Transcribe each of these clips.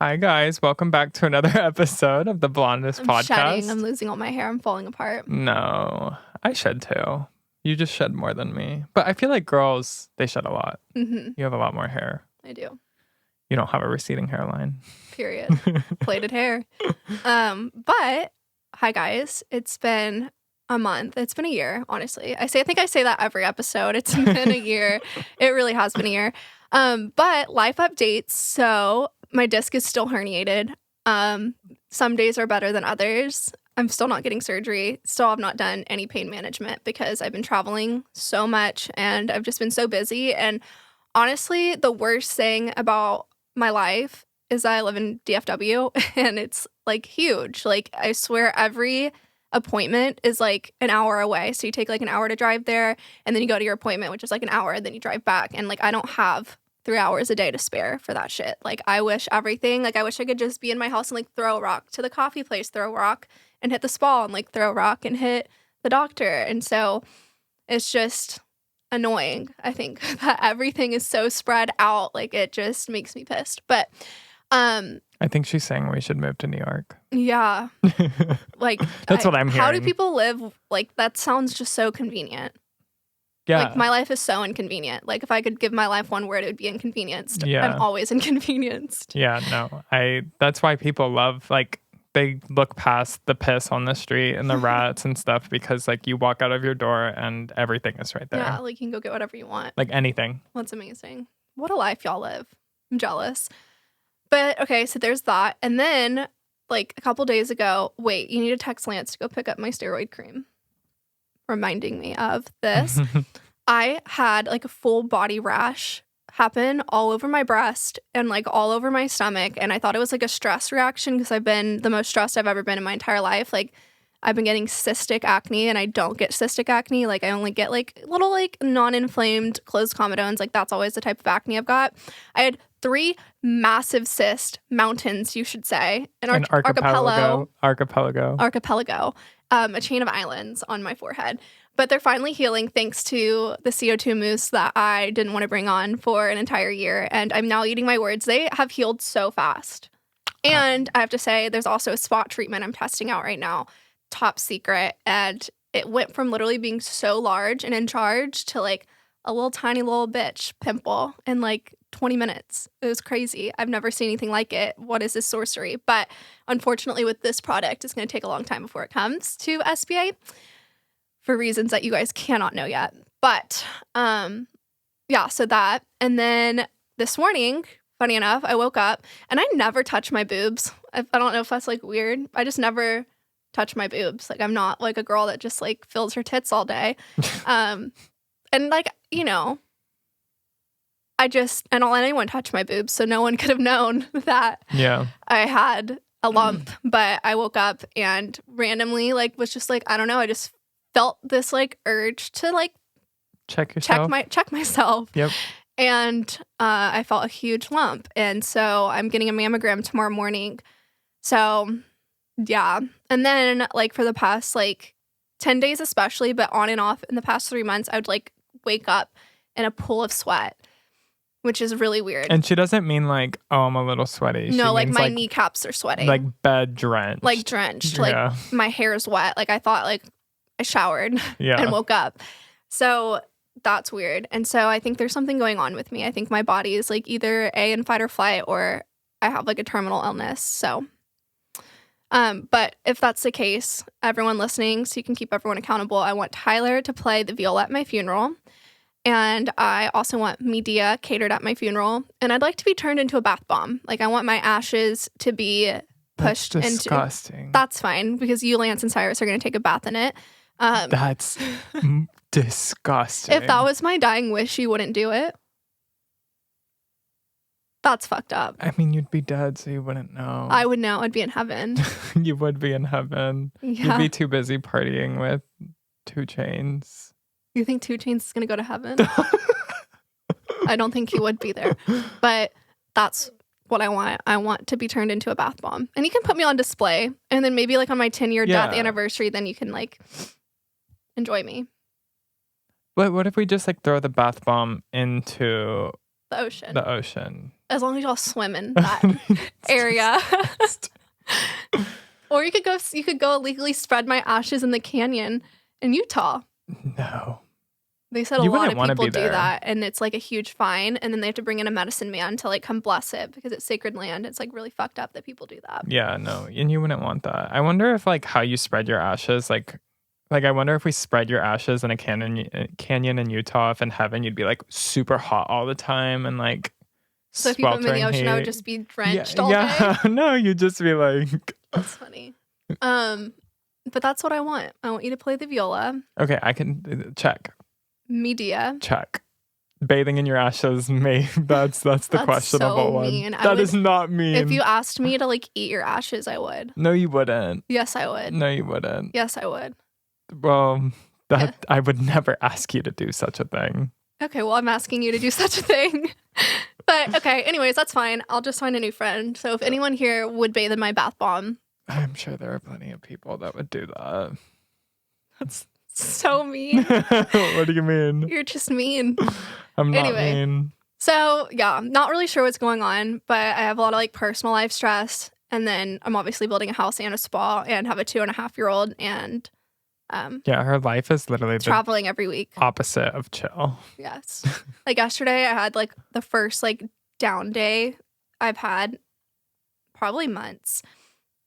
Hi guys, welcome back to another episode of the Blondest I'm Podcast. shedding. I'm losing all my hair. I'm falling apart. No, I shed too. You just shed more than me. But I feel like girls, they shed a lot. Mm-hmm. You have a lot more hair. I do. You don't have a receding hairline. Period. Plaited hair. But hi guys. It's been a month. It's been a year, honestly. I think I say that every episode. It's been a year. It really has been a year. But life updates. So my disc is still herniated. Some days are better than others. I'm still not getting surgery. Still have not done any pain management because I've been traveling so much and I've just been so busy. And honestly, the worst thing about my life is that I live in DFW and it's like huge. Like I swear every appointment is like an hour away. So you take like an hour to drive there and then you go to your appointment, which is like an hour, and then you drive back. And like I don't have 3 hours a day to spare for that shit. Like I wish I could just be in my house and like throw a rock to the coffee place, throw a rock and hit the spa, and like throw a rock and hit the doctor. And so it's just annoying. I think that everything is so spread out. Like it just makes me pissed. But I think she's saying we should move to New York. yeah. Like That's what I'm hearing. How do people live? Like that sounds just so convenient. Yeah. Like my life is so inconvenient. Like if I could give my life one word, it would be inconvenienced. Yeah. I'm always inconvenienced. Yeah, no. That's why people love, like, they look past the piss on the street and the rats and stuff because, like, you walk out of your door and everything is right there. Yeah, like you can go get whatever you want. Like anything. That's amazing. What a life y'all live. I'm jealous. But okay, so there's that. And then like a couple days ago, wait, you need to text Lance to go pick up my steroid cream. Reminding me of this. I had like a full body rash happen all over my breast and like all over my stomach. And I thought it was like a stress reaction because I've been the most stressed I've ever been in my entire life. Like I've been getting cystic acne and I don't get cystic acne. Like I only get like little like non-inflamed closed comedones. Like that's always the type of acne I've got. I had 3 massive cyst mountains, you should say. An archipelago. A chain of islands on my forehead. But they're finally healing thanks to the CO2 mousse that I didn't want to bring on for an entire year. And I'm now eating my words. They have healed so fast. And I have to say, there's also a spot treatment I'm testing out right now. Top secret. And it went from literally being so large and in charge to like a little tiny little bitch pimple in like 20 minutes. It was crazy. I've never seen anything like it. What is this sorcery? But unfortunately with this product, it's going to take a long time before it comes to SBA for reasons that you guys cannot know yet. But yeah, so that. And then this morning, funny enough, I woke up and I never touch my boobs. I don't know if that's like weird. I just never touch my boobs. Like I'm not like a girl that just like fills her tits all day. And like, you know, I don't let anyone touch my boobs, so no one could have known that I had a lump. But I woke up and randomly, like, was just like, I don't know, I just felt this like urge to like check myself. Yep. And I felt a huge lump, and so I'm getting a mammogram tomorrow morning. So yeah, and then like for the past like 10 days especially, but on and off in the past 3 months, I would like wake up in a pool of sweat, which is really weird. And she doesn't mean like, oh, I'm a little sweaty. No, she like means, my kneecaps are sweating. Like bed drenched. Like drenched. Like my hair is wet. Like I thought like I showered and woke up. So that's weird. And so I think there's something going on with me. I think my body is like either in fight or flight or I have like a terminal illness. So but if that's the case, everyone listening, so you can keep everyone accountable, I want Tyler to play the viola at my funeral. And I also want media catered at my funeral. And I'd like to be turned into a bath bomb. Like I want my ashes to be pushed That's disgusting. into. That's fine because you, Lance, and Cyrus are going to take a bath in it. That's disgusting. If that was my dying wish, you wouldn't do it. That's fucked up. I mean, you'd be dead, so you wouldn't know. I would know. I'd be in heaven. You would be in heaven. Yeah. You'd be too busy partying with 2 Chainz. You think 2 Chainz is going to go to heaven? I don't think he would be there. But that's what I want. I want to be turned into a bath bomb. And you can put me on display. And then maybe like on my 10-year death anniversary, then you can like enjoy me. But what if we just like throw the bath bomb into the ocean? The ocean. as long as y'all swim in that area. Or you could go illegally spread my ashes in the canyon in Utah. No. They said a You lot wouldn't of wanna people be do there. that, and it's like a huge fine, and then they have to bring in a medicine man to like come bless it because it's sacred land. It's like really fucked up that people do that. Yeah, no, and you wouldn't want that. I wonder if like how you spread your ashes, like I wonder if we spread your ashes in a canyon in Utah, if in heaven you'd be like super hot all the time and like So if you put them in the sweltering ocean, I would heat. just be drenched all day. Yeah, no, you'd just be like, That's funny. But that's what I want. I want you to play the viola. okay, I can check. Media. Check. Bathing in your ashes, that's the That's questionable so one. mean. That is not mean. If you asked me to like eat your ashes, I would. No, you wouldn't. Yes, I would. No, you wouldn't. Yes, I would. Well, I would never ask you to do such a thing. Okay, well, I'm asking you to do such a thing. But okay, anyways, that's fine. I'll just find a new friend. So if anyone here would bathe in my bath bomb. I'm sure there are plenty of people that would do that. That's so mean. What do you mean? You're just mean. I'm not Anyway. mean. So yeah, I'm not really sure what's going on, but I have a lot of like personal life stress. And then I'm obviously building a house and a spa and have a 2.5-year-old and Yeah, her life is literally the traveling every week. opposite of chill. Yes. Like yesterday I had like the first like down day I've had probably months.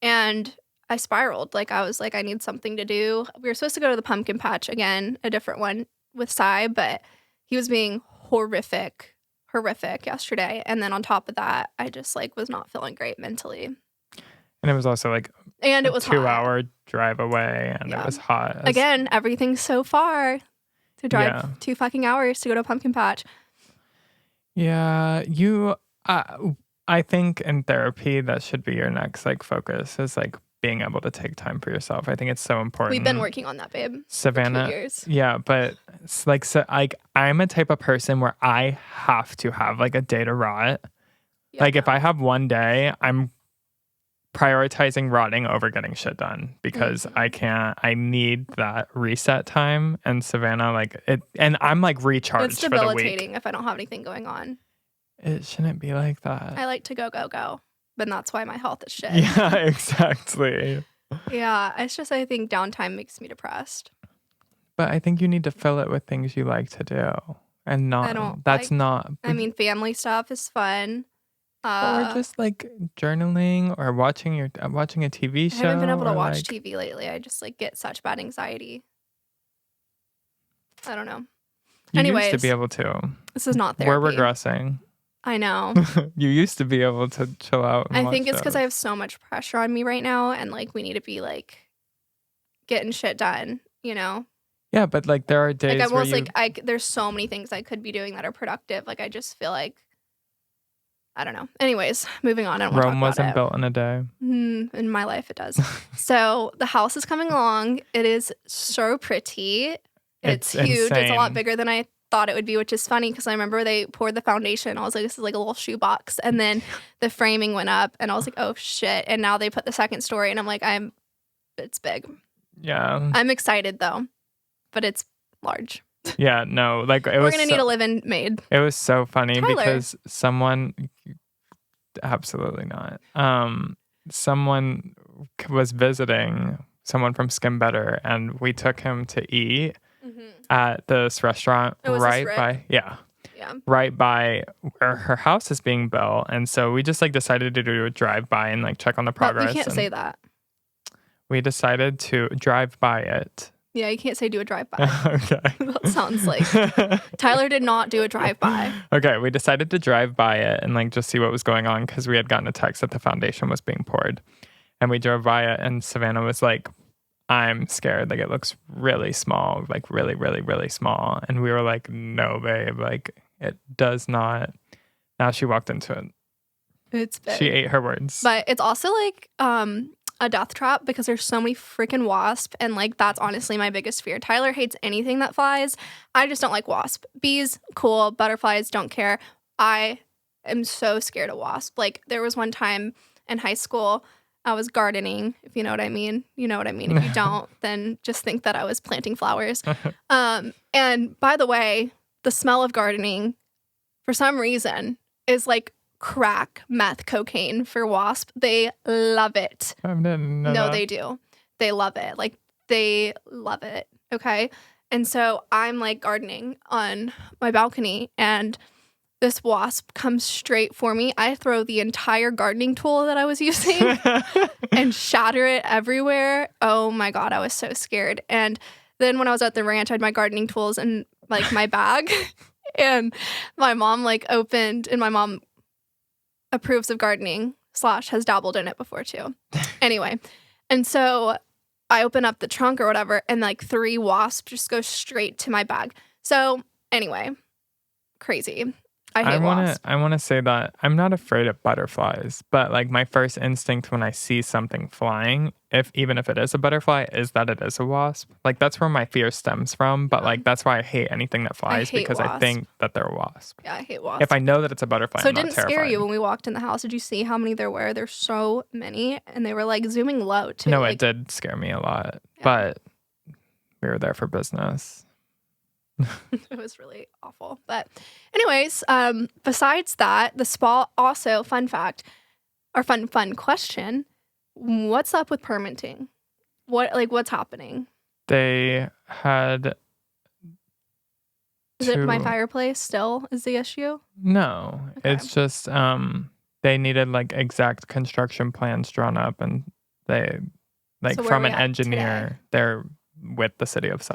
And I spiraled. Like I was like, I need something to do. We were supposed to go to the pumpkin patch again, a different one with Sai, but he was being horrific yesterday. And then on top of that, I just like was not feeling great mentally. And it was also like And it was a 2-hour hot. drive away and Yeah. it was hot. Again, everything's so far to drive Yeah. 2 fucking hours to go to a pumpkin patch. Yeah, I think in therapy that should be your next like focus is like being able to take time for yourself. I think it's so important. We've been working on that, babe. Savannah. For 2 years. Yeah, but it's like so like I'm a type of person where I have to have like a day to rot. Yeah, Like if I have one day, I'm prioritizing rotting over getting shit done because I need that reset time. And Savannah, like it, and I'm like recharged it's for the week. debilitating if I don't have anything going on. It shouldn't be like that. I like to go. But that's why my health is shit. Yeah, exactly. Yeah, it's just I think downtime makes me depressed. But I think you need to fill it with things you like to do. And not that's not I mean, family stuff is fun. or just like journaling or watching a TV show. I haven't been able to or, watch like, TV lately. I just like get such bad anxiety. I don't know. You Anyways, used to be able to. This is not We're therapy. regressing. I know. You used to be able to chill out. And I watch think it's because shows. I have so much pressure on me right now, and like we need to be like getting shit done. You know, Yeah, but like there are days like I'm where almost you. like there's so many things I could be doing that are productive. Like I just feel like I don't know. Anyways, moving on. I don't want to Rome talk wasn't about built in a day. it. In my life, it does. So the house is coming along. It is so pretty. It's huge. It's a lot insane. bigger than I thought it would be, which is funny because I remember they poured the foundation. I was like, this is like a little shoebox. And then the framing went up and I was like, oh shit. And now they put the second story and I'm like, it's big. Yeah. I'm excited though, but it's large. Yeah. No. Like it We're was. going to need a live-in maid. It was so funny Tyler. because someone. Absolutely not. Someone was visiting someone from Skin Better, and we took him to eat at this restaurant Oh, was this right Rick? by Yeah. right by where her house is being built. And so we just like decided to do a drive by and like check on the But progress. you can't and say that. we decided to drive by it. Yeah, you can't say do a drive-by. Okay. That sounds like Tyler did not do a drive-by. Okay, we decided to drive by it and like just see what was going on because we had gotten a text that the foundation was being poured. And we drove by it and Savannah was like, I'm scared. Like it looks really small, like really, really, really small. And we were like, no, babe, like it does not. Now she walked into it. It's big. She ate her words. But it's also like a death trap because there's so many freaking wasps, and like that's honestly my biggest fear. Tyler hates anything that flies. I just don't like wasp. Bees, cool. Butterflies, don't care. I am so scared of wasp. Like there was one time in high school I was gardening, if you know what I mean. You know what I mean. If you don't, then just think that I was planting flowers. And by the way, the smell of gardening for some reason is like crack, meth, cocaine for wasp. They love it. I didn't know No, that. they do. They love it. Like, they love it. Okay. And so I'm like gardening on my balcony, and this wasp comes straight for me. I throw the entire gardening tool that I was using and shatter it everywhere. Oh my God, I was so scared. And then when I was at the ranch, I had my gardening tools in like my bag. And my mom like opened, and my mom approves of gardening / has dabbled in it before too. Anyway, and so I open up the trunk or whatever, and like 3 wasps just go straight to my bag. So anyway, crazy. I hate wasps. I want to say that I'm not afraid of butterflies, but like my first instinct when I see something flying, even if it is a butterfly, is that it is a wasp. Like that's where my fear stems from. But like that's why I hate anything that flies, because I think that they're a wasp. Yeah, I hate wasps. If I know that it's a butterfly, so I'm it not didn't terrified. scare you when we walked in the house? Did you see how many there were? There's so many, and they were like zooming low too. No, like, it did scare me a lot, Yeah. but we were there for business. It was really awful. But anyways, besides that, the spa also, fun fact, or fun question, what's up with permitting? What's happening? They had Is it my fireplace still is the issue? No, Okay. it's just they needed like exact construction plans drawn up, and they like So where from are an we at engineer. today? They're with the city of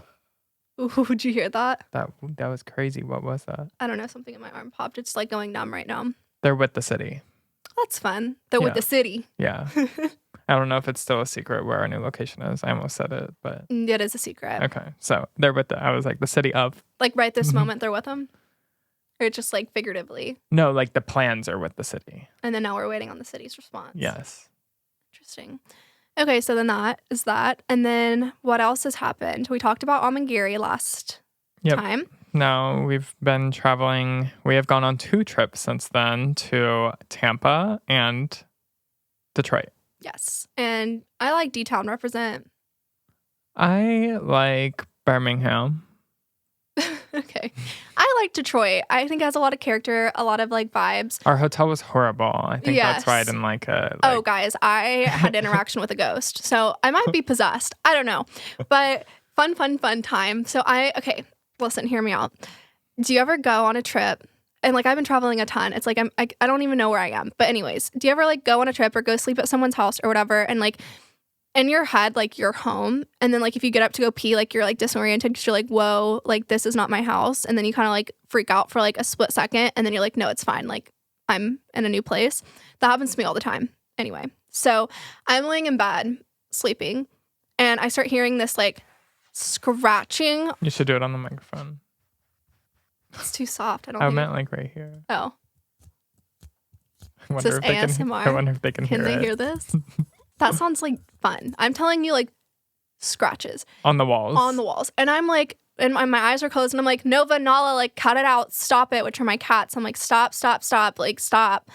Ooh, did you hear that? that was crazy. What was that? I don't know, something in my arm popped. It's like going numb right now. They're with the city. That's fun. They're with Yeah. the city. Yeah. I don't know if it's still a secret where our new location is. I almost said it, but It is a secret. okay. So they're with I was like the city of. Like right this Mhm. moment, they're with them? Or just like figuratively? No, like the plans are with the city. And then now we're waiting on the city's response. Yes. Interesting. Okay, so then that is that. And then what else has happened? We talked about Amangiri last Yep. time. No, we've been traveling. We have gone on 2 trips since then to Tampa and Detroit. Yes. And I like D-Town represent. I like Birmingham. Okay. I like Detroit. I think it has a lot of character, a lot of like vibes. Our hotel was horrible. I think that's why I Yes. didn't like it. Oh, guys, I had interaction with a ghost. So I might be possessed. I don't know. But fun time. So okay, listen, hear me out. Do you ever go on a trip? And like I've been traveling a ton. It's like I don't even know where I am. But anyways, do you ever like go on a trip or go sleep at someone's house or whatever, and like in your head, like you're home, and then like if you get up to go pee, like you're like disoriented because you're like, whoa, like this is not my house, and then you kind of like freak out for like a split second, and then you're like, no, it's fine, like I'm in a new place. That happens to me all the time. Anyway, so I'm laying in bed sleeping, and I start hearing this like scratching. You should do it on the microphone. It's too soft. I don't. I think meant like right here. Oh, I wonder this if they can. ASMR? I wonder if they can can hear they it hear this? That sounds like fun. I'm telling you, like scratches on the walls. on the walls, and I'm like, and my eyes are closed, and I'm like, Nova, Nala, like cut it out, stop it, which are my cats. I'm like, stop, like stop.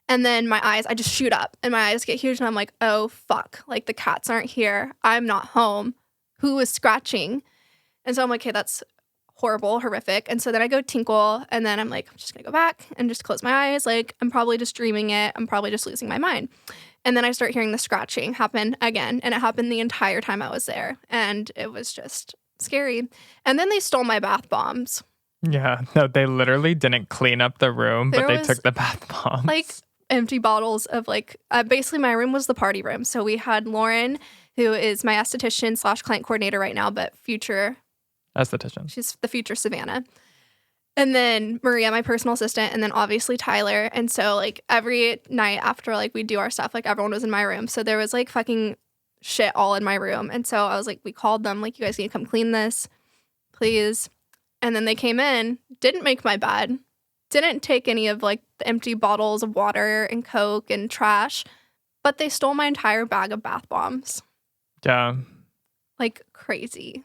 And then my eyes, I just shoot up, and my eyes get huge, and I'm like, oh fuck, like the cats aren't here, I'm not home. Who is scratching? And so I'm like, okay, that's horrible, horrific. And so then I go tinkle, and then I'm like, I'm just gonna go back and just close my eyes. Like I'm probably just dreaming it. I'm probably just losing my mind. And then I start hearing the scratching happen again, and it happened the entire time I was there, and it was just scary. And then they stole my bath bombs. Yeah, no, they literally didn't clean up the room, but There they was, took the bath bombs. like empty bottles of like basically my room was the party room. So we had Lauren, who is my esthetician / client coordinator right now, but future esthetician. she's the future Savanna. And then Maria, my personal assistant, and then obviously Tyler. And so like every night after like we do our stuff, like everyone was in my room. So there was like fucking shit all in my room. And so I was like, we called them, like, you guys need to come clean this, please. And then they came in, didn't make my bed, didn't take any of like the empty bottles of water and Coke and trash, but they stole my entire bag of bath bombs. Yeah. Like crazy.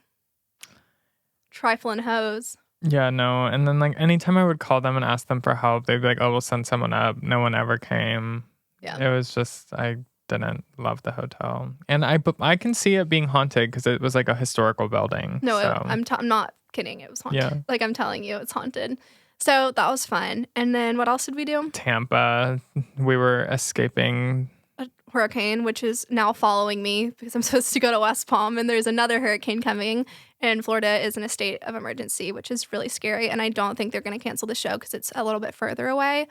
Trifling hose. Yeah, no. And then like anytime I would call them and ask them for help, they'd be like, oh, we'll send someone up. No one ever came. Yeah. It was just, I didn't love the hotel. And I can see it being haunted because it was like a historical building. No, so. I'm not kidding. It was haunted. Yeah. Like I'm telling you, it's haunted. So that was fun. And then what else did we do? Tampa. We were escaping. A hurricane, which is now following me because I'm supposed to go to West Palm, and there's another hurricane coming, and Florida is in a state of emergency, which is really scary. And I don't think they're going to cancel the show because it's a little bit further away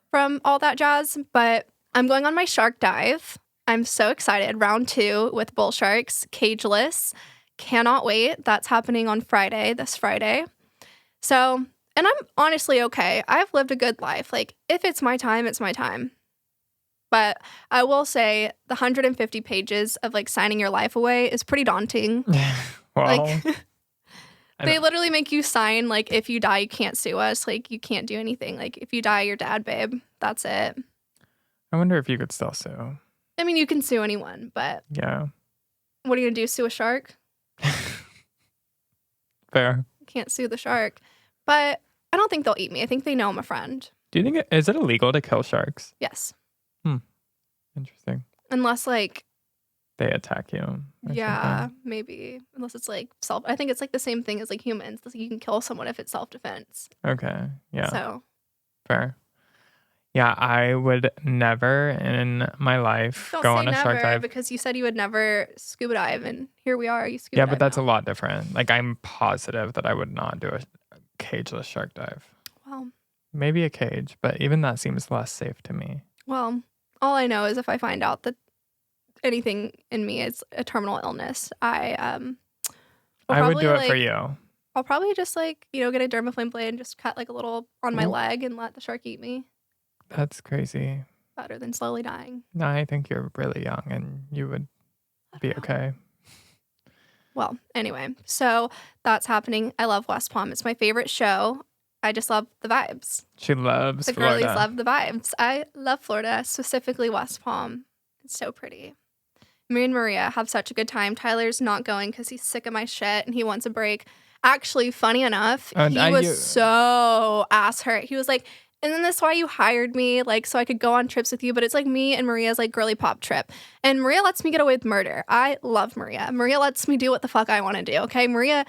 from all that jazz. But I'm going on my shark dive. I'm so excited. Round 2 with bull sharks, cageless. Cannot wait. That's happening on Friday, this Friday. So, and I'm honestly okay. I've lived a good life. Like, if it's my time, it's my time. But I will say the 150 pages of like signing your life away is pretty daunting. Well, Like, they literally make you sign, like, if you die, you can't sue us. Like, you can't do anything. Like, if you die, you're dead, babe. That's it. I wonder if you could still sue. I mean, you can sue anyone, but Yeah. what are you going to do? Sue a shark? Fair. You can't sue the shark. But I don't think they'll eat me. I think they know I'm a friend. Do you think is it illegal to kill sharks? Yes. Interesting. Unless, like, They attack you. Or yeah, something. maybe. Unless it's like I think it's like the same thing as like humans. Like, you can kill someone if it's self-defense. Okay. Yeah. So, Fair. Yeah, I would never in my life don't go say on a never shark dive. because you said you would never scuba dive, and here we are. You scuba Yeah, dive but that's now. a lot different. Like, I'm positive that I would not do a cageless shark dive. Well, Maybe a cage, but even that seems less safe to me. well, all I know is if I find out that anything in me is a terminal illness, I will I would probably, do it like, for you. I'll probably just like, you know, get a dermaflame blade and just cut like a little on my Ooh. leg and let the shark eat me. That's crazy. Better than slowly dying. No, I think you're really young and you would be okay. Well, anyway, so that's happening. I love West Palm. It's my favorite show. I just love the vibes. She loves The Florida. girlies love the vibes. I love Florida, specifically West Palm. It's so pretty. Me and Maria have such a good time. Tyler's not going because he's sick of my shit and he wants a break. Actually, funny enough, he was so ass hurt. He was like, and then that's why you hired me, like, so I could go on trips with you. But it's like me and Maria's like girly pop trip. And Maria lets me get away with murder. I love Maria. Maria lets me do what the fuck I want to do. Okay. Maria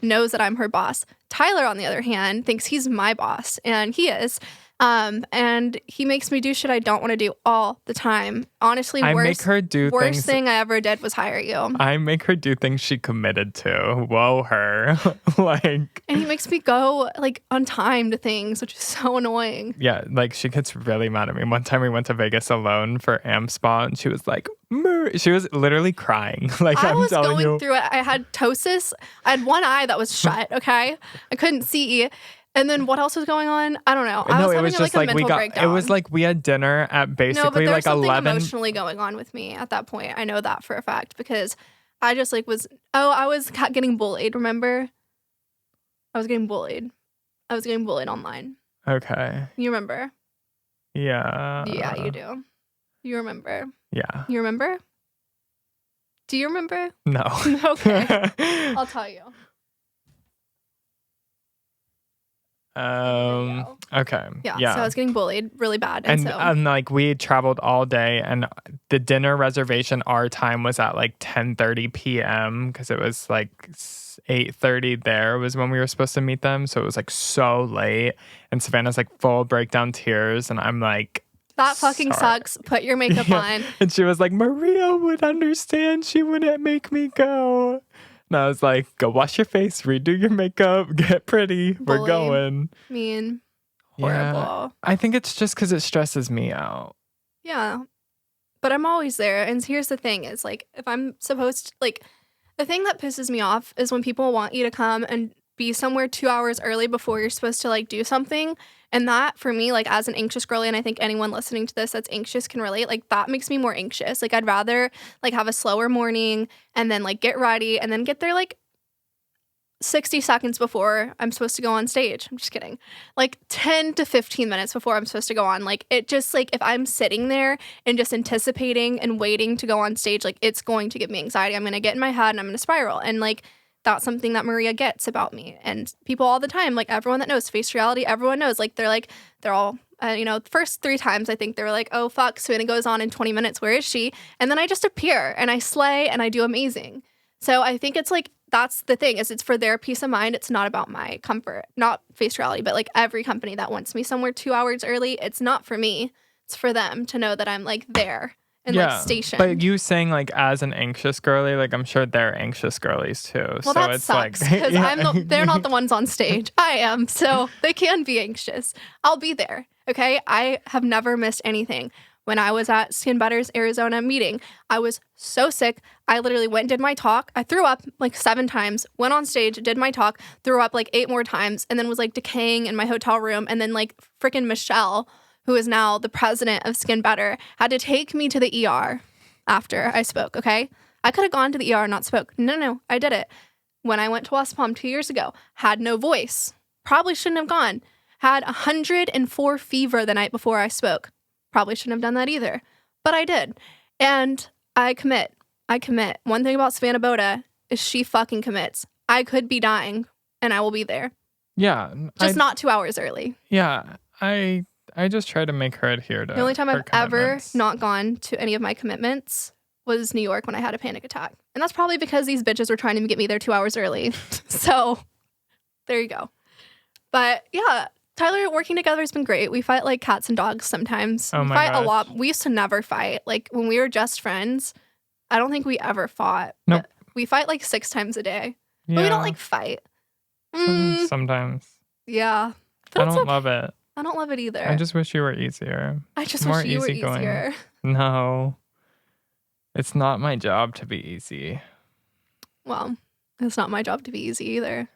knows that I'm her boss. Tyler, on the other hand, thinks he's my boss, and he is. And he makes me do shit I don't want to do all the time. Honestly, I worst make her do things. thing I ever did was hire you. I make her do things she committed to. Whoa, her. Like, And he makes me go like on time to things, which is so annoying. yeah, like she gets really mad at me. One time we went to Vegas alone for Amp Spa and she was like, she was literally crying. Like, I I'm was telling going you. through it. I had ptosis. I had one eye that was shut, okay? I couldn't see. And then what else was going on? I don't know. I No, was it having was just a like mental it breakdown. was like we had dinner at No, but basically there like was something 11. emotionally going on with me at that point. I know that for a fact because I just like I was getting bullied, remember? I was getting bullied. I was getting bullied online. Okay. You remember? Yeah. Yeah, you do. You remember? Yeah. You remember? Do you remember? No. Okay. I'll tell you. Okay. Yeah. So I was getting bullied really bad. And so And like we traveled all day and the dinner reservation, our time was at like 10:30 p.m. because it was like 8:30 there was when we were supposed to meet them. So it was like so late. And Savannah's like full breakdown tears. And I'm like, that fucking sorry. sucks. Put your makeup on. And she was like, Maria would understand. She wouldn't make me go. And I was like, go wash your face, redo your makeup, get pretty. We're Bully. going. Mean. Horrible. Yeah, I think it's just because it stresses me out. Yeah. But I'm always there. And here's the thing is like, if I'm supposed to, like, the thing that pisses me off is when people want you to come and be somewhere 2 hours early before you're supposed to like do something. And that for me, like as an anxious girly, and I think anyone listening to this that's anxious can relate, like that makes me more anxious. Like I'd rather like have a slower morning and then like get ready and then get there like 60 seconds before I'm supposed to go on stage. I'm just kidding. Like 10 to 15 minutes before I'm supposed to go on. Like it just like if I'm sitting there and just anticipating and waiting to go on stage, like it's going to give me anxiety. I'm going to get in my head and I'm going to spiral. And like that's something that Maria gets about me. And people all the time, like everyone that knows Face Reality, everyone knows, like they're all, you know, the first 3 times I think they were like, oh fuck, Savannah goes on in 20 minutes. Where is she? And then I just appear and I slay and I do amazing. So I think it's like that's the thing, is it's for their peace of mind. It's not about my comfort. Not Face Reality, but like every company that wants me somewhere 2 hours early, it's not for me. It's for them to know that I'm like there and like stationed. But you saying like as an anxious girly, like I'm sure they're anxious girlies too. Well, so that it's sucks like because they're not the ones on stage. I am, so they can be anxious. I'll be there. Okay, I have never missed anything. When I was at Skin Better's Arizona meeting, I was so sick. I literally went and did my talk. I threw up like 7 times, went on stage, did my talk, threw up like 8 more times, and then was like decaying in my hotel room. And then like freaking Michelle, who is now the president of Skin Better, had to take me to the ER after I spoke, okay? I could have gone to the ER and not spoke. No, I did it. When I went to West Palm 2 years ago, had no voice. Probably shouldn't have gone. Had 104 fever the night before I spoke. Probably shouldn't have done that either. But I did. And I commit. One thing about Savanna Boda is she fucking commits. I could be dying and I will be there. Yeah. Just not 2 hours early. Yeah. I just try to make her adhere to the only time her I've ever commitments. not gone to any of my commitments was New York when I had a panic attack. And that's probably because these bitches were trying to get me there 2 hours early. So there you go. But yeah, Tyler working together has been great. We fight like cats and dogs sometimes. Oh We my fight a gosh. lot. We used to never fight. Like when we were just friends, I don't think we ever fought. Nope. But we fight like 6 times a day. Yeah. But we don't like fight. Sometimes. Yeah. I don't love it. I don't love it either. I just wish you were easier. I just more wish you were easygoing. easier. No. It's not my job to be easy. Well, it's not my job to be easy either.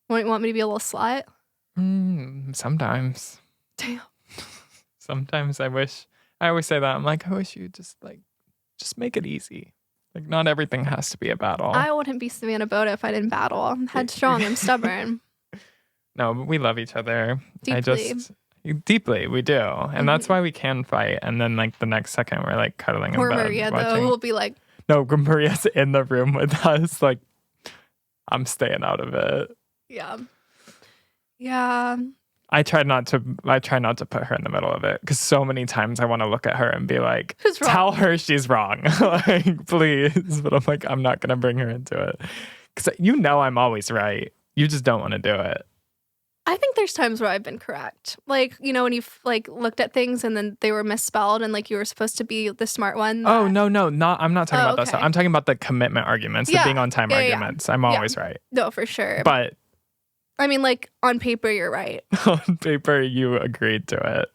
Want me to be a little slut? Sometimes. Damn. Sometimes I always say that. I'm like, I wish you just make it easy. Like, not everything has to be a battle. I wouldn't be Savanna Boda if I didn't battle. I'm headstrong. I'm stubborn. No, but we love each other. Deeply. Deeply, we do. And that's why we can fight. And then, like, the next second, we're, like, cuddling Poor in bed. Maria, watching. though, will be like... No, Maria's in the room with us. Like, I'm staying out of it. Yeah. Yeah. I try not to put her in the middle of it because so many times I want to look at her and be like, Who's wrong? tell her she's wrong. Like, please. But I'm like, I'm not going to bring her into it. Because I'm always right. You just don't want to do it. I think there's times where I've been correct. Like, when you've like looked at things and then they were misspelled and like you were supposed to be the smart one. Oh, no. I'm not talking about that okay. stuff. I'm talking about the commitment arguments, the being on time arguments. I'm always right. No, for sure. But I mean, like, on paper, you're right. on paper, you agreed to it.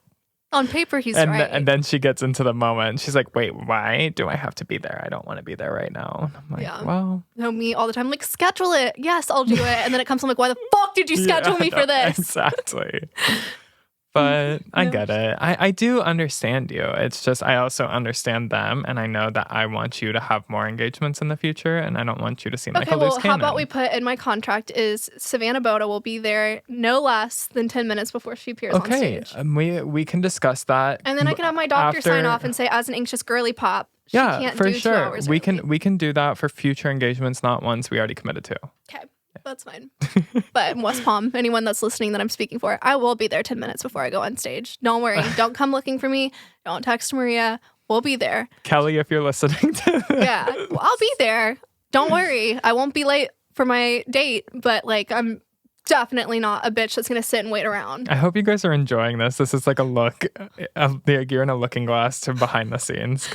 On paper, he's and right. And then she gets into the moment. And she's like, wait, why do I have to be there? I don't want to be there right now. And I'm like, well. No, me all the time. I'm like, schedule it. Yes, I'll do it. And then it comes, I'm like, why the fuck did you schedule me for this? Exactly. But I get it. I do understand you. It's just I also understand them. And I know that I want you to have more engagements in the future. And I don't want you to seem like a loose cannon. How about we put in my contract is Savanna Boda will be there no less than 10 minutes before she appears on stage. We can discuss that. And then I can have my doctor sign off and say, as an anxious girly pop, she can't for do sure. 2 hours we early. can do that for future engagements, not ones we already committed to. Okay. That's fine. But in West Palm, anyone that's listening that I'm speaking for, I will be there 10 minutes before I go on stage. Don't worry. Don't come looking for me. Don't text Maria. We'll be there. Kelly, if you're listening to this. Yeah. Well, I'll be there. Don't worry. I won't be late for my date, but like I'm definitely not a bitch that's going to sit and wait around. I hope you guys are enjoying this. This is like a look. You're in a looking glass to behind the scenes.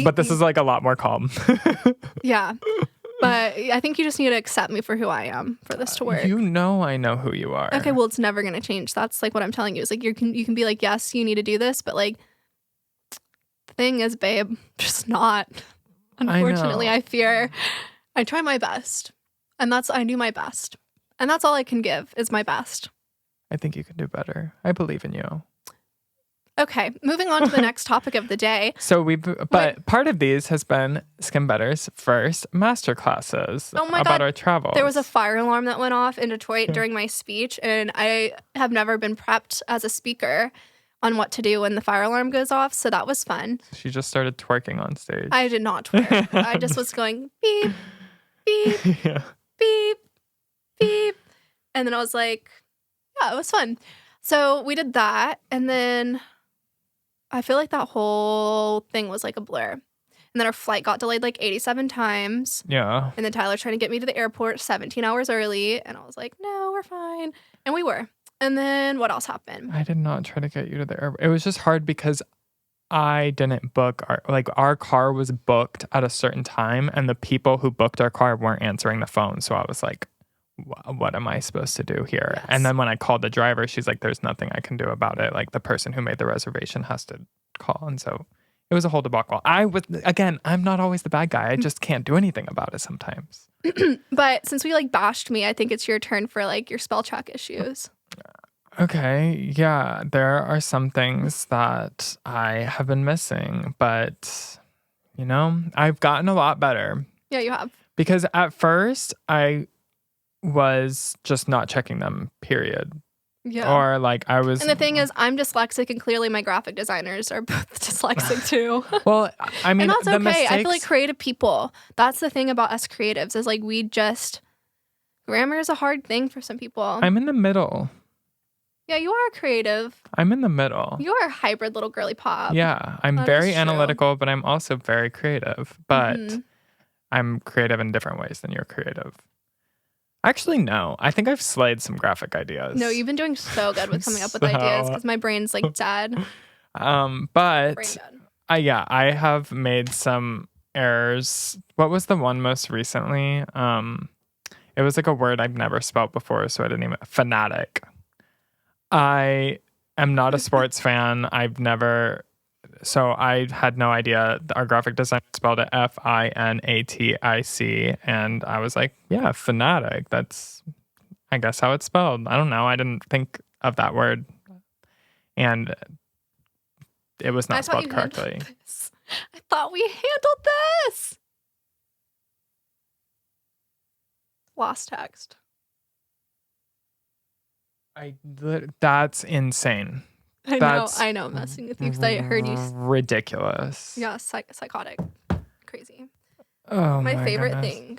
But this is like a lot more calm. Yeah. But I think you just need to accept me for who I am for this to work. I know who you are. Okay, well, it's never going to change. That's like what I'm telling you. Is like you can be like, yes, you need to do this, but like the thing is, babe, just not. Unfortunately, I fear. I try my best, and I do my best, and that's all I can give is my best. I think you can do better. I believe in you. Okay, moving on to the next topic of the day. So part of these has been Skin Better's first master classes about our travels. There was a fire alarm that went off in Detroit during my speech, and I have never been prepped as a speaker on what to do when the fire alarm goes off, so that was fun. She just started twerking on stage. I did not twerk. I just was going beep, beep, beep, beep, and then I was like, yeah, it was fun. So we did that, and then I feel like that whole thing was like a blur. And then our flight got delayed like 87 times. Yeah. And then Tyler trying to get me to the airport 17 hours early. And I was like, no, we're fine. And we were. And then what else happened? I did not try to get you to the airport. It was just hard because I didn't book our car was booked at a certain time, and the people who booked our car weren't answering the phone. So I was like, what am I supposed to do here? Yes. And then when I called the driver, she's like, there's nothing I can do about it. Like, the person who made the reservation has to call. And so it was a whole debacle. I'm not always the bad guy. I just can't do anything about it sometimes. But since we like bashed me, I think it's your turn for like your spell check issues. Okay, yeah, there are some things that I have been missing, but I've gotten a lot better. Yeah, you have. Because at first I was just not checking them, period. Yeah. Or like I was. And the thing is, I'm dyslexic, and clearly my graphic designers are both dyslexic too. Well, I mean, and that's okay. mistakes, I feel like creative people, that's the thing about us creatives, is like grammar is a hard thing for some people. I'm in the middle. Yeah, you are creative. I'm in the middle. You are a hybrid little girly pop. Yeah, I'm That very is true. analytical, but I'm also very creative. But Mhm. I'm creative in different ways than you're creative. Actually, no. I think I've slayed some graphic ideas. No, you've been doing so good with coming up with So- ideas because my brain's like dead. Brain But dead. I have made some errors. What was the one most recently? It was like a word I've never spelt before, so I didn't even. Fanatic. I am not a sports fan. So I had no idea. Our graphic designer spelled it Finatic, and I was like, yeah, fanatic. That's, I guess, how it's spelled. I don't know. I didn't think of that word, and it was not spelled correctly. I thought we handled this. Lost text. That's insane. I That's know, I'm messing with you because I heard you. Ridiculous. Yeah, psychotic. Crazy. Oh My favorite goodness. thing.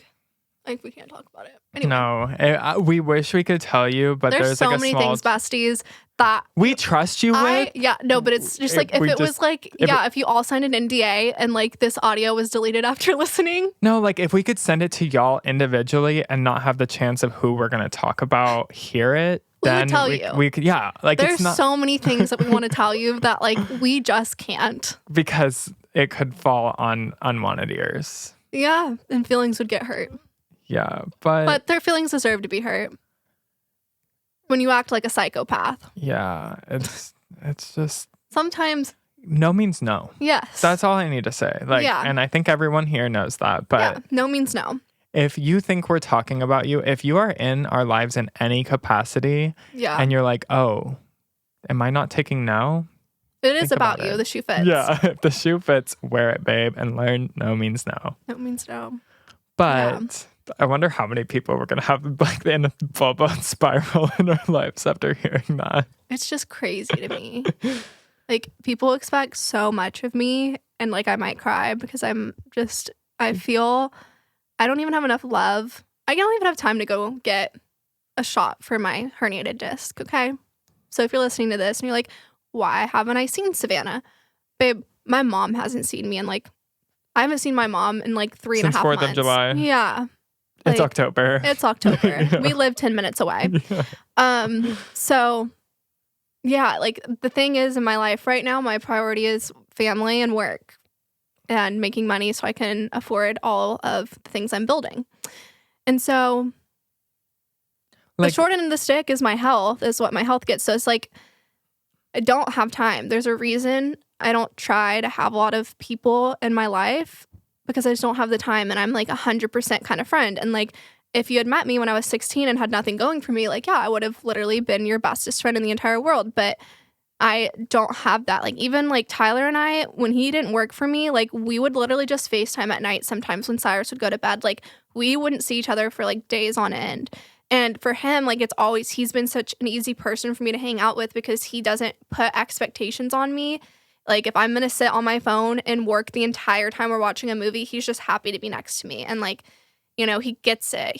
Like, we can't talk about it. Anyway, No, we wish we could tell you, but there's there's so like a many small. things, besties, that We trust you with. but it's just like if we it was just- like, if you all signed an NDA and like this audio was deleted after listening. No, like if we could send it to y'all individually and not have the chance of who we're gonna talk about hear it, We would then tell you. we could. Yeah, like There's it's not so many things that we want to tell you that like we just can't. because it could fall on unwanted ears. Yeah, and feelings would get hurt. Yeah, but But their feelings deserve to be hurt. When you act like a psychopath. yeah, it's just Sometimes, no means no. yes. That's all I need to say. Like, Yeah. and I think everyone here knows that. But yeah, no means no. if you think we're talking about you, if you are in our lives in any capacity, Yeah. and you're like, oh, am I not taking no? It is think about about you. it. The shoe fits. Yeah, if the shoe fits, wear it, babe, and learn no means no. No means no. But I wonder how many people we're gonna have like in a full-blown spiral in our lives after hearing that. It's just crazy to me. Like, people expect so much of me, and like I might cry because I feel I don't even have enough love. I don't even have time to go get a shot for my herniated disc, okay? So if you're listening to this and you're like, why haven't I seen Savanna? Babe, my mom hasn't seen me in like, I haven't seen my mom in like 3.5 Since 4th months. of July. Yeah. It's Like, October. It's October. Yeah. We live 10 minutes away. Yeah. So yeah, like the thing is in my life right now, my priority is family and work and making money so I can afford all of the things I'm building. And so the short end of the stick is my health, is what my health gets. So it's like, I don't have time. There's a reason I don't try to have a lot of people in my life because I just don't have the time. And I'm like 100% kind of friend. And like, if you had met me when I was 16 and had nothing going for me, like, yeah, I would have literally been your bestest friend in the entire world. But I don't have that. Like, even like Tyler and I, when he didn't work for me, like we would literally just FaceTime at night sometimes when Cyrus would go to bed. Like, we wouldn't see each other for like days on end. And for him, like, he's been such an easy person for me to hang out with because he doesn't put expectations on me. Like, if I'm going to sit on my phone and work the entire time we're watching a movie, he's just happy to be next to me. And like, you know, he gets it.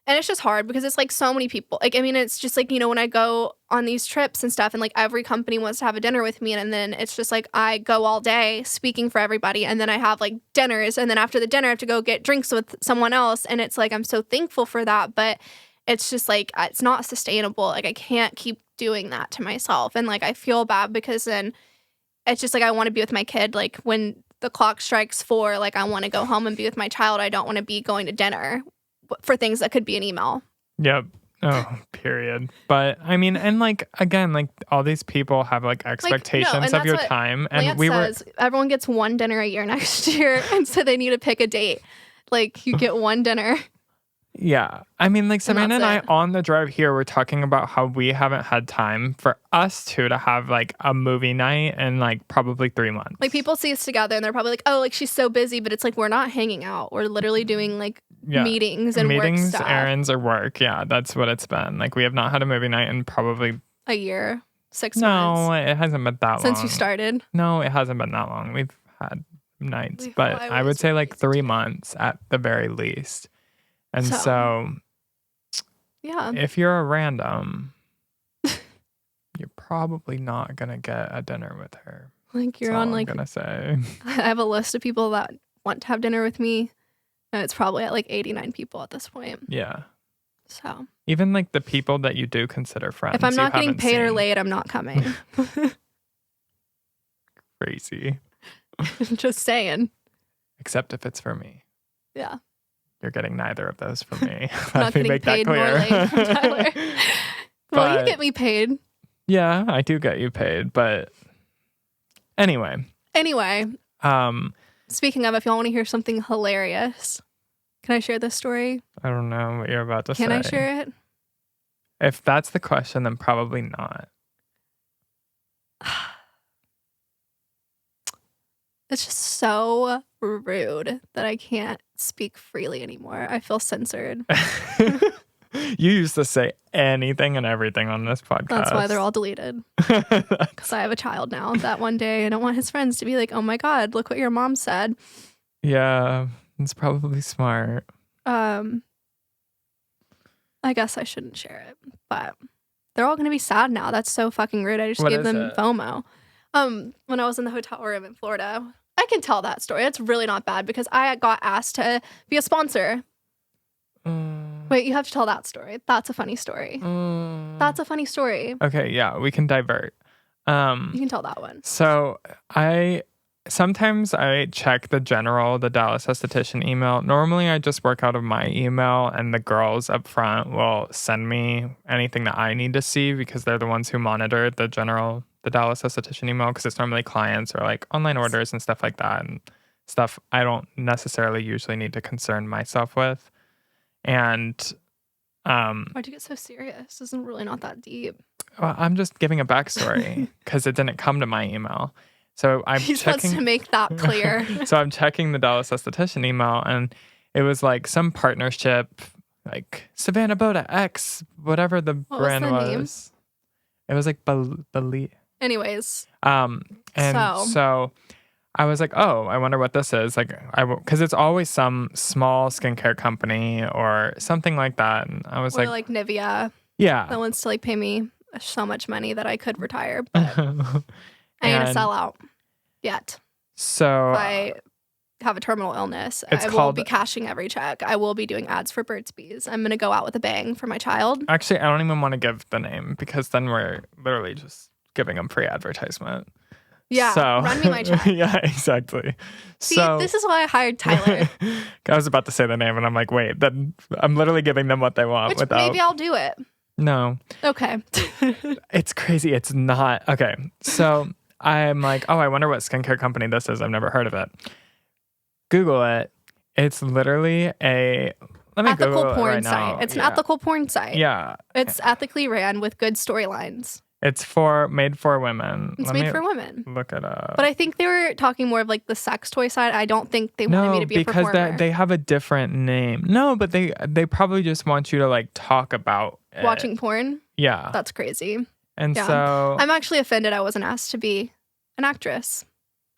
And it's just hard because it's like so many people. Like, I mean, it's just like, when I go on these trips and stuff and like every company wants to have a dinner with me. And then it's just like I go all day speaking for everybody. And then I have like dinners. And then after the dinner, I have to go get drinks with someone else. And it's like, I'm so thankful for that. But it's just like, it's not sustainable. Like, I can't keep doing that to myself. And like, I feel bad because then it's just like, I want to be with my kid. Like, when the clock strikes 4, like, I want to go home and be with my child. I don't want to be going to dinner for things that could be an email. Yep. Oh, period. But I mean, and like, again, like all these people have like expectations of your time. And Lance says, everyone gets one dinner a year next year. And so they need to pick a date. Like, you get one dinner. Yeah. I mean, like Savanna and I on the drive here, we're talking about how we haven't had time for us two to have like a movie night in like probably 3 months. Like, people see us together and they're probably like, oh, like she's so busy, but it's like, we're not hanging out. We're literally doing like meetings and work stuff. Errands, or work. Yeah, that's what it's been. Like, we have not had a movie night in probably a year, 6 months. No, it hasn't been that long. Since you started? No, it hasn't been that long. We've had nights, but I would say like 3 months at the very least. And so yeah, if you're a random, you're probably not going to get a dinner with her. Like, you're on like, I'm going to say. I have a list of people that want to have dinner with me. And it's probably at like 89 people at this point. Yeah. So. Even like the people that you do consider friends. If I'm not getting paid or late, I'm not coming. Crazy. Just saying. Except if it's for me. Yeah. You're getting neither of those from me. Not getting make paid that clear. nor late from Tyler. Well, you get me paid. Yeah, I do get you paid, but anyway. Speaking of, if y'all want to hear something hilarious, can I share this story? I don't know what you're about to say. Can I share it? If that's the question, then probably not. It's just so rude that I can't speak freely anymore. I feel censored. You used to say anything and everything on this podcast. That's why they're all deleted. Because I have a child now that one day I don't want his friends to be like, oh my God, look what your mom said. Yeah, it's probably smart. I guess I shouldn't share it, but they're all going to be sad now. That's so fucking rude. I just gave them FOMO. When I was in the hotel room in Florida, I can tell that story. It's really not bad because I got asked to be a sponsor. Wait, you have to tell that story. That's a funny story. That's a funny story. Okay, yeah, we can divert. You can tell that one. So sometimes I check the Dallas esthetician email. Normally I just work out of my email and the girls up front will send me anything that I need to see because they're the ones who monitor the Dallas esthetician email because it's normally clients or like online orders and stuff like that and stuff I don't necessarily usually need to concern myself with. And why'd you get so serious? This isn't really not that deep. Well, I'm just giving a backstory because it didn't come to my email. So He wants to make that clear. So I'm checking the Dallas esthetician email and it was like some partnership, like Savanna Boda X, whatever the brand was. Name? It was like Bali. Anyways. So I was like, oh, I wonder what this is. Like, because it's always some small skincare company or something like that. And I was like Nivea. Yeah. That wants to like pay me so much money that I could retire, but I ain't gonna sell out yet. So if I have a terminal illness, I will be cashing every check. I will be doing ads for Burt's Bees. I'm gonna go out with a bang for my child. Actually, I don't even want to give the name because then we're literally just giving them free advertisement. Yeah, so, run me my check. Yeah, exactly. See, this is why I hired Tyler. I was about to say the name, and I'm like, wait, then I'm literally giving them what they want. Maybe I'll do it. No. Okay. It's crazy. It's not. Okay. So I'm like, oh, I wonder what skincare company this is. I've never heard of it. Google it. It's literally a... ethical porn site. It's an ethical porn site. Yeah. It's ethically ran with good storylines. It's made for women. It's made for women. Look it up. But I think they were talking more of like the sex toy side. I don't think they wanted me to be a performer. No, because they have a different name. No, but they probably just want you to like talk about watching porn. Yeah. That's crazy. And so... I'm actually offended I wasn't asked to be an actress.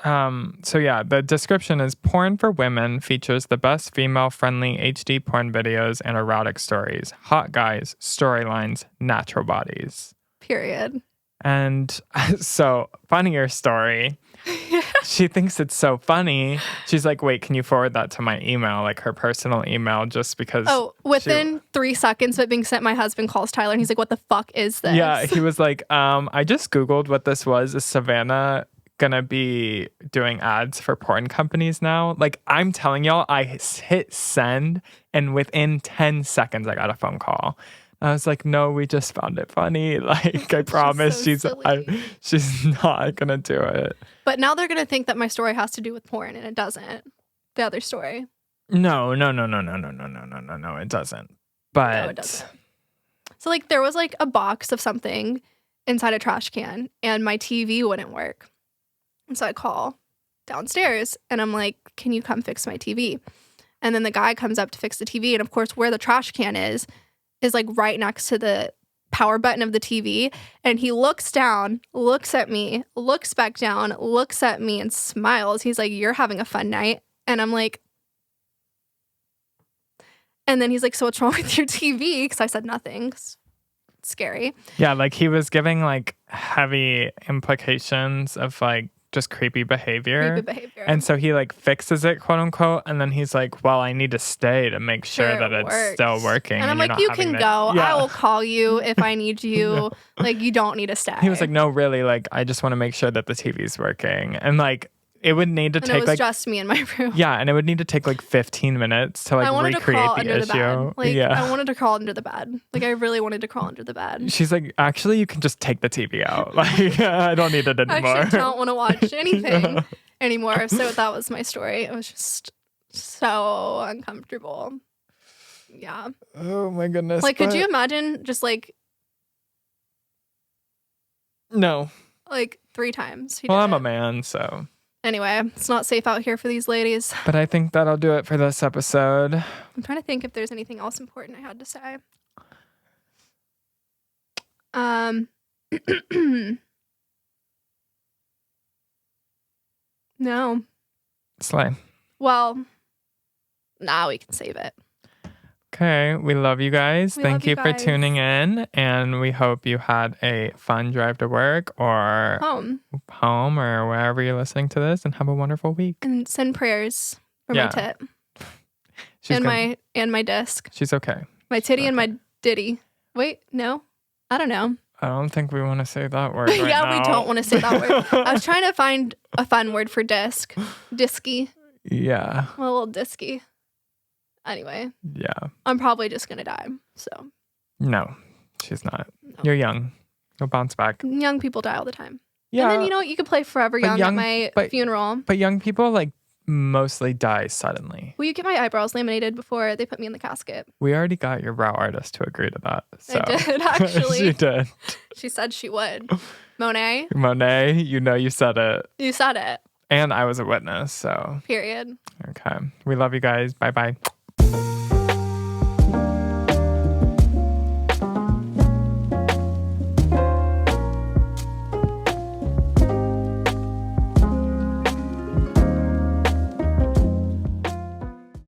So yeah, the description is porn for women features the best female-friendly HD porn videos and erotic stories, hot guys, storylines, natural bodies. Period. And so, funnier story. She thinks it's so funny. She's like, wait, can you forward that to my email, like her personal email, just because. Oh, within 3 seconds of it being sent, my husband calls Tyler and he's like, what the fuck is this? Yeah, he was like, I just Googled what this was. Is Savanna gonna be doing ads for porn companies now? Like, I'm telling y'all, I hit send and within 10 seconds I got a phone call. I was like, no, we just found it funny. Like, I promise she's not gonna do it. But now they're gonna think that my story has to do with porn, and it doesn't. The other story. No, it doesn't. But No, it doesn't. So like there was like a box of something inside a trash can, and my TV wouldn't work. And so I call downstairs, and I'm like, can you come fix my TV? And then the guy comes up to fix the TV, and of course, where the trash can is like right next to the power button of the TV. And he looks down, looks at me, looks back down, looks at me and smiles. He's like, you're having a fun night. And I'm like, and then he's like, so what's wrong with your TV? Because I said nothing. It's scary. Yeah, like he was giving like heavy implications of like just creepy behavior. And so he like fixes it, quote unquote, and then he's like, well, I need to stay to make sure that it's still working. And I'm like, you can go. Yeah. I will call you if I need you. No. Like, you don't need to stay. He was like, no, really, like, I just want to make sure that the TV's working. And like, it would need to take it was like just me in my room. Yeah, and it would need to take like 15 minutes to like recreate the issue. I wanted to crawl under the bed. Like, I really wanted to crawl under the bed. She's like, actually, you can just take the TV out. Like, I don't need it anymore. I actually don't want to watch anything anymore. So that was my story. It was just so uncomfortable. Yeah. Oh my goodness. Like, could you imagine just like no, like 3 times? Well, I'm a man, so. Anyway, it's not safe out here for these ladies. But I think that'll do it for this episode. I'm trying to think if there's anything else important I had to say. No. Slay. Well, now we can save it. Okay, we love you guys. Thank you for tuning in, and we hope you had a fun drive to work or home or wherever you're listening to this, and have a wonderful week. And send prayers for my tit and my disc. She's okay. My titty and my ditty. Wait, no, I don't know. I don't think we want to say that word. Right now. We don't want to say that word. I was trying to find a fun word for disc. Disky. Yeah. A little disky. Anyway. Yeah. I'm probably just going to die, so. No, she's not. No. You're young. You'll bounce back. Young people die all the time. Yeah. And then, you know what? You could play Forever Young at my funeral. But young people, like, mostly die suddenly. Will you get my eyebrows laminated before they put me in the casket? We already got your brow artist to agree to that. So. I did, actually. She did. She said she would. Monet, you know you said it. You said it. And I was a witness, so. Period. Okay. We love you guys. Bye-bye.